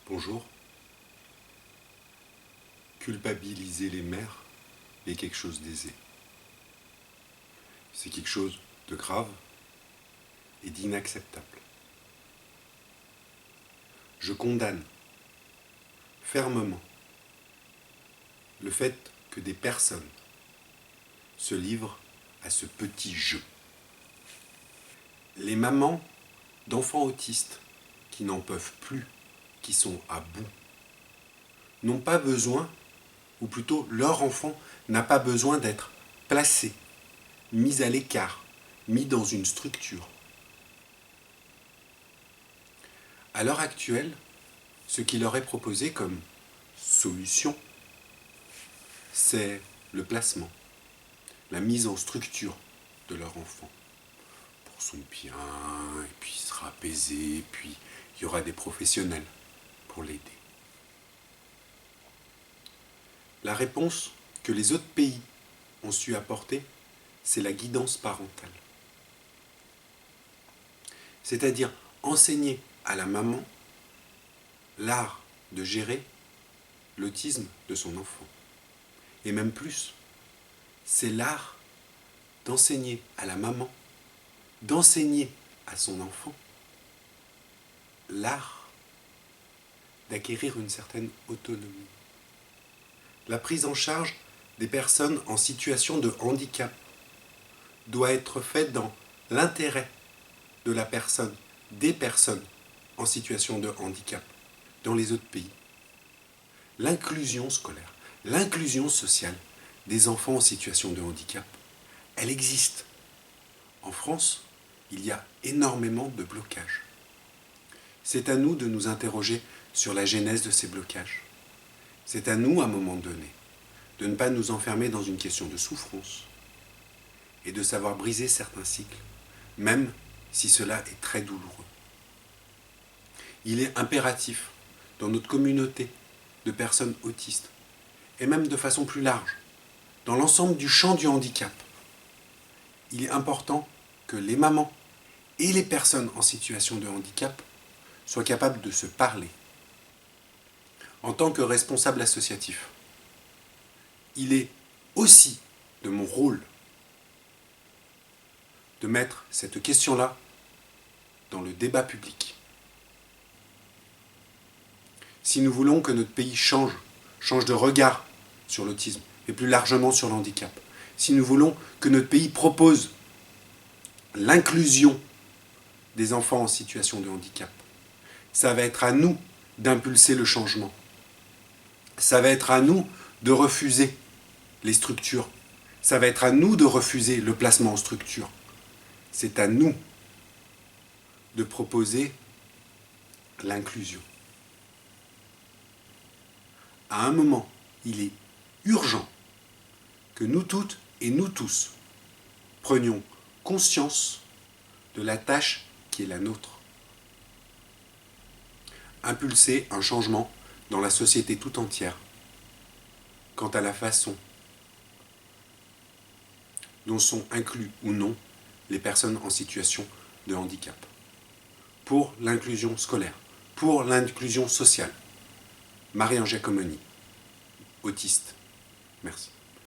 Bonjour. Culpabiliser les mères est quelque chose d'aisé. C'est quelque chose de grave et d'inacceptable. Je condamne fermement le fait que des personnes se livrent à ce petit jeu. Les mamans d'enfants autistes qui n'en peuvent plus, qui sont à bout, n'ont pas besoin, ou plutôt leur enfant n'a pas besoin d'être placé, mis à l'écart, mis dans une structure. À l'heure actuelle, ce qui leur est proposé comme solution, c'est le placement, la mise en structure de leur enfant. Pour son bien, et puis il sera apaisé, et puis il y aura des professionnels pour l'aider. La réponse que les autres pays ont su apporter, c'est la guidance parentale. C'est-à-dire enseigner à la maman l'art de gérer l'autisme de son enfant. Et même plus, c'est l'art d'enseigner à la maman, d'enseigner à son enfant l'art d'acquérir une certaine autonomie. La prise en charge des personnes en situation de handicap doit être faite dans l'intérêt de la personne, des personnes en situation de handicap dans les autres pays. L'inclusion scolaire, l'inclusion sociale des enfants en situation de handicap, elle existe. En France, il y a énormément de blocages. C'est à nous de nous interroger sur la genèse de ces blocages. C'est à nous, à un moment donné, de ne pas nous enfermer dans une question de souffrance et de savoir briser certains cycles, même si cela est très douloureux. Il est impératif, dans notre communauté de personnes autistes, et même de façon plus large, dans l'ensemble du champ du handicap, il est important que les mamans et les personnes en situation de handicap soient capables de se parler. En tant que responsable associatif, il est aussi de mon rôle de mettre cette question-là dans le débat public. Si nous voulons que notre pays change de regard sur l'autisme et plus largement sur le handicap, si nous voulons que notre pays propose l'inclusion des enfants en situation de handicap, ça va être à nous d'impulser le changement. Ça va être à nous de refuser les structures. Ça va être à nous de refuser le placement en structure. C'est à nous de proposer l'inclusion. À un moment, il est urgent que nous toutes et nous tous prenions conscience de la tâche qui est la nôtre. Impulser un changement dans la société tout entière quant à la façon dont sont inclus ou non les personnes en situation de handicap. Pour l'inclusion scolaire, pour l'inclusion sociale. Marie-Ange Giacomoni, autiste. Merci.